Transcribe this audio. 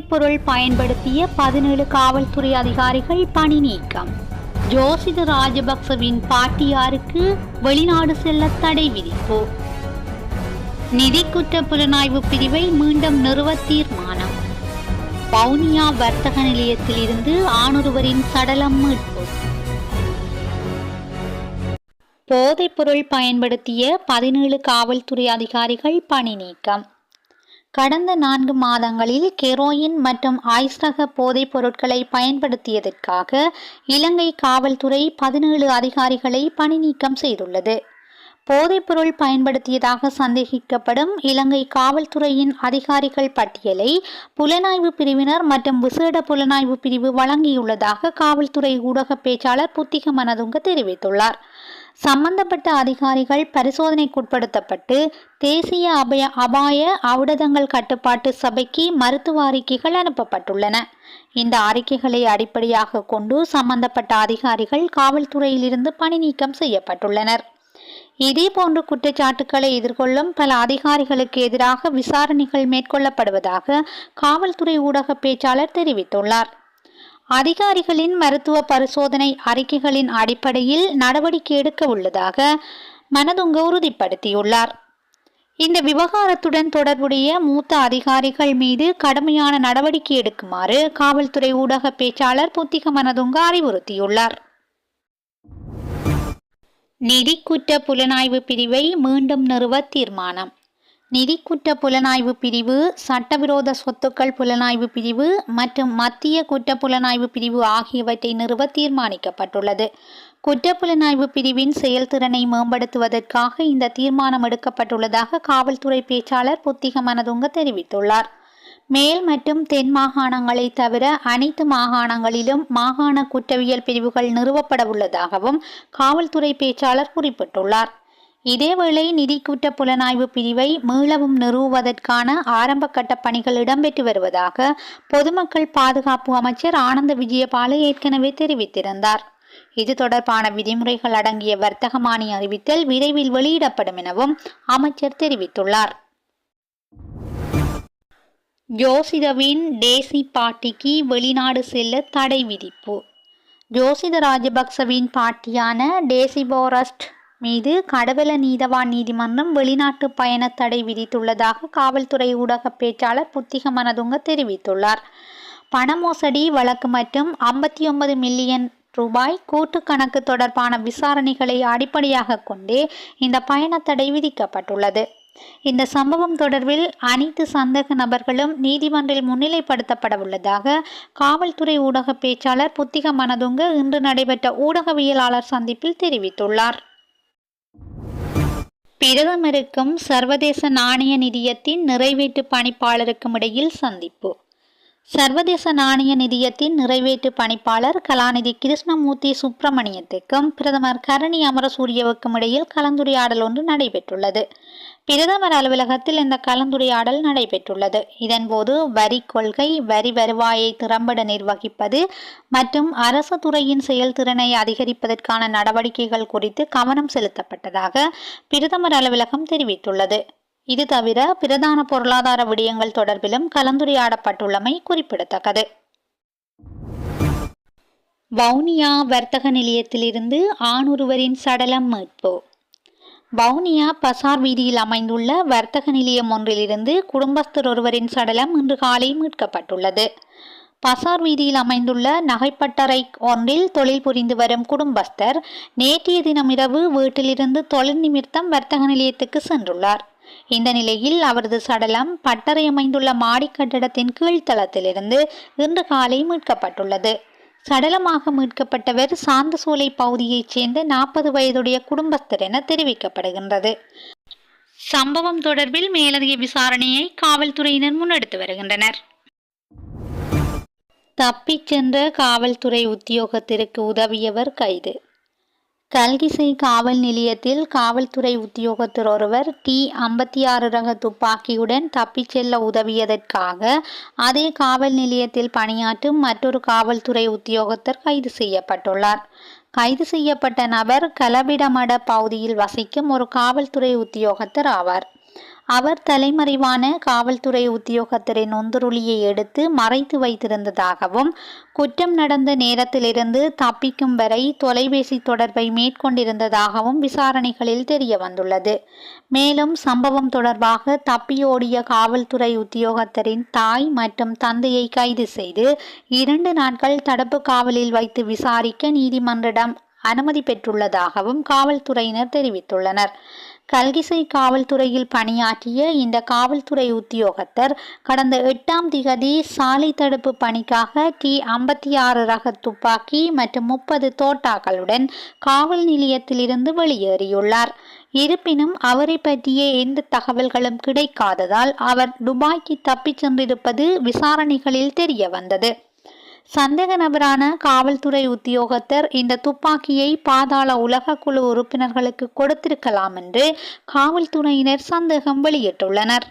போதைப்பொருள் பயன்படுத்திய 17 காவல்துறை அதிகாரிகள் பணி நீக்கம். ஜோசித ராஜபக்சவின் பாட்டியாருக்கு வெளிநாடு செல்ல தடை விதிப்பு. நிதி குற்ற புலனாய்வு பிரிவை மீண்டும் நிறுவ தீர்மானம். வவுனியா வர்த்தக நிலையத்தில் இருந்து ஆணொருவரின் சடலம் மீட்பு. போதைப்பொருள் பயன்படுத்திய 17 காவல்துறை அதிகாரிகள் பணி நீக்கம். கடந்த 4 மாதங்களில் கெரோயின் மற்றும் ஐஸ் ரக போதைப் பொருட்களை பயன்படுத்தியதற்காக இலங்கை காவல்துறை 17 அதிகாரிகளை பணி நீக்கம் செய்துள்ளது. போதைப்பொருள் பயன்படுத்தியதாக சந்தேகிக்கப்படும் இலங்கை காவல்துறையின் அதிகாரிகள் பட்டியலை புலனாய்வு பிரிவினர் மற்றும் விசேட புலனாய்வு பிரிவு வழங்கியுள்ளதாக காவல்துறை ஊடக பேச்சாளர் புத்திக மனதுங்க தெரிவித்துள்ளார். சம்பந்தப்பட்ட அதிகாரிகள் பரிசோதனைக்குட்படுத்தப்பட்டு தேசிய அபாய ஔடதங்கள் கட்டுப்பாட்டு சபைக்கு மருத்துவ அறிக்கைகள் அனுப்பப்பட்டுள்ளன. இந்த அறிக்கைகளை அடிப்படையாக கொண்டு சம்பந்தப்பட்ட அதிகாரிகள் காவல்துறையிலிருந்து பணி நீக்கம் செய்யப்பட்டுள்ளனர். இதேபோன்று குற்றச்சாட்டுக்களை எதிர்கொள்ளும் பல அதிகாரிகளுக்கு எதிராக விசாரணைகள் மேற்கொள்ளப்படுவதாக காவல்துறை ஊடக பேச்சாளர் தெரிவித்துள்ளார். அதிகாரிகளின் மருத்துவ பரிசோதனை அறிக்கைகளின் அடிப்படையில் நடவடிக்கை எடுக்க உள்ளதாக மனதுங்க உறுதிப்படுத்தியுள்ளார். இந்த விவகாரத்துடன் தொடர்புடைய மூத்த அதிகாரிகள் மீது கடுமையான நடவடிக்கை எடுக்குமாறு காவல்துறை ஊடக பேச்சாளர் புத்திக மனதுங்க அறிவுறுத்தியுள்ளார். நிதி குற்ற புலனாய்வு பிரிவை மீண்டும் நிறுவ தீர்மானம். நிதி குற்ற புலனாய்வு பிரிவு, சட்டவிரோத சொத்துக்கள் புலனாய்வு பிரிவு மற்றும் மத்திய குற்ற புலனாய்வு பிரிவு ஆகியவற்றை நிறுவ தீர்மானிக்கப்பட்டுள்ளது. குற்ற புலனாய்வு பிரிவின் செயல்திறனை மேம்படுத்துவதற்காக இந்த தீர்மானம் எடுக்கப்பட்டுள்ளதாக காவல்துறை பேச்சாளர் புத்திக மனதுங்க தெரிவித்துள்ளார். மேல் மற்றும் தென் மாகாணங்களை தவிர அனைத்து மாகாணங்களிலும் மாகாண குற்றவியல் பிரிவுகள் நிறுவப்பட உள்ளதாகவும் காவல்துறை பேச்சாளர் குறிப்பிட்டுள்ளார். இதேவேளை நிதி குற்ற புலனாய்வு பிரிவை மீளவும் நிறுவுவதற்கான ஆரம்ப கட்ட பணிகள் இடம்பெற்று வருவதாக பொதுமக்கள் பாதுகாப்பு அமைச்சர் ஆனந்த விஜயபால ஏற்கனவே தெரிவித்திருந்தார். இது தொடர்பான விதிமுறைகள் அடங்கிய வர்த்தகமானி அறிவித்தல் விரைவில் வெளியிடப்படும் எனவும் அமைச்சர் தெரிவித்துள்ளார். ஜோசிதவின் டேசி பாட்டிக்கு வெளிநாடு செல்ல தடை விதிப்பு. ஜோசித ராஜபக்சவின் பாட்டியான டேசி போரஸ்ட் மீது கடவல நீதவான் நீதிமன்றம் வெளிநாட்டு பயண தடை விதித்துள்ளதாக காவல்துறை ஊடக பேச்சாளர் புத்திக மனதுங்க தெரிவித்துள்ளார். பண மோசடி வழக்கு மற்றும் 59 மில்லியன் ரூபாய் கூட்டு கணக்கு தொடர்பான விசாரணைகளை அடிப்படையாக கொண்டே இந்த பயண தடை விதிக்கப்பட்டுள்ளது. இந்த சம்பவம் தொடர்பில் அனைத்து சந்தேக நபர்களும் நீதிமன்றில் முன்னிலைப்படுத்தப்பட உள்ளதாக காவல்துறை ஊடக பேச்சாளர் புத்திக மனதுங்க இன்று நடைபெற்ற ஊடகவியலாளர் சந்திப்பில் தெரிவித்துள்ளார். பிரதமருக்கும் சர்வதேச நாணய நிதியத்தின் நிறைவேற்று பணிப்பாளருக்கும் இடையில் சந்திப்பு. சர்வதேச நாணய நிதியத்தின் நிறைவேற்று பணிப்பாளர் கலாநிதி கிருஷ்ணமூர்த்தி சுப்பிரமணியத்துக்கும் பிரதமர் கரணி அமரசூரியவுக்கும் இடையில் கலந்துரையாடல் ஒன்று நடைபெற்றுள்ளது. பிரதமர் அலுவலகத்தில் இந்த கலந்துரையாடல் நடைபெற்றுள்ளது. இதன்போது வரி கொள்கை, வரி வருவாயை திறம்பட நிர்வகிப்பது மற்றும் அரசு துறையின் செயல்திறனை அதிகரிப்பதற்கான நடவடிக்கைகள் குறித்து கவனம் செலுத்தப்பட்டதாக பிரதமர் அலுவலகம் தெரிவித்துள்ளது. இது தவிர பிரதான பொருளாதார விடயங்கள் தொடர்பிலும் கலந்துரையாடப்பட்டுள்ளமை குறிப்பிடத்தக்கது. வவுனியா வர்த்தக நிலையத்திலிருந்து ஆணொருவரின் சடலம் மீட்பு. வவுனியா பசார் வீதியில் அமைந்துள்ள வர்த்தக நிலையம் ஒன்றிலிருந்து குடும்பஸ்தர் ஒருவரின் சடலம் இன்று காலை மீட்கப்பட்டுள்ளது. பசார் வீதியில் அமைந்துள்ள நகைப்பட்டறை ஒன்றில் தொழில் புரிந்து வரும் குடும்பஸ்தர் நேற்றைய தினம் இரவு வீட்டிலிருந்து தொழில் நிமித்தம் வர்த்தக நிலையத்துக்கு சென்றுள்ளார். இந்த நிலையில் அவரது சடலம் பட்டறை அமைந்துள்ள மாடி கட்டடத்தின் கீழ்த்தளத்திலிருந்து இன்று காலை மீட்கப்பட்டுள்ளது. சடலமாக மீட்கப்பட்டவர் சாந்தசோலை பகுதியைச் சேர்ந்த 40 வயதுடைய குடும்பஸ்தர் என தெரிவிக்கப்படுகின்றது. சம்பவம் தொடர்பில் மேலதிக விசாரணையை காவல்துறையினர் முன்னெடுத்து வருகின்றனர். தப்பிச் சென்ற காவல்துறை உத்தியோகத்திற்கு உதவியவர் கைது. கல்கிசை காவல் நிலையத்தில் காவல்துறை உத்தியோகத்தர் ஒருவர் T56 ரக துப்பாக்கியுடன் தப்பிச் செல்ல உதவியதற்காக அதே காவல் நிலையத்தில் பணியாற்றும் மற்றொரு காவல்துறை உத்தியோகத்தர் கைது செய்யப்பட்டுள்ளார். கைது செய்யப்பட்ட நபர் கலபிடமட பகுதியில் வசிக்கும் ஒரு காவல்துறை உத்தியோகத்தர் ஆவார். அவர் தலைமறைவான காவல்துறை உத்தியோகத்தரின் நொந்துருளியை எடுத்து மறைத்து வைத்திருந்ததாகவும், குற்றம் நடந்த நேரத்திலிருந்து தப்பிக்கும் வரை தொலைபேசி தொடர்பை மேற்கொண்டிருந்ததாகவும் விசாரணைகளில் தெரிய வந்துள்ளது. மேலும் சம்பவம் தொடர்பாக தப்பியோடிய காவல்துறை உத்தியோகத்தரின் தாய் மற்றும் தந்தையை கைது செய்து 2 நாட்கள் தடுப்பு காவலில் வைத்து விசாரிக்க நீதிமன்றிடம் அனுமதி பெற்றுள்ளதாகவும் காவல்துறையினர் தெரிவித்துள்ளனர். கல்கிசை காவல்துறையில் பணியாற்றிய இந்த காவல்துறை உத்தியோகத்தர் கடந்த 8ஆம் திகதி சாலை தடுப்பு பணிக்காக T56 ரக துப்பாக்கி மற்றும் 30 தோட்டாக்களுடன் காவல் நிலையத்திலிருந்து வெளியேறியுள்ளார். இருப்பினும் அவரை பற்றிய எந்த தகவல்களும் கிடைக்காததால் அவர் துபாய்க்கு தப்பிச் சென்றிருப்பது விசாரணைகளில் தெரிய வந்தது. சந்தேக நபரான காவல்துறை உத்தியோகத்தர் இந்த துப்பாக்கியை பாதாள உலக குழு உறுப்பினர்களுக்கு கொடுத்திருக்கலாம் என்று காவல்துறையினர் சந்தேகம் வெளியிட்டுள்ளனர்.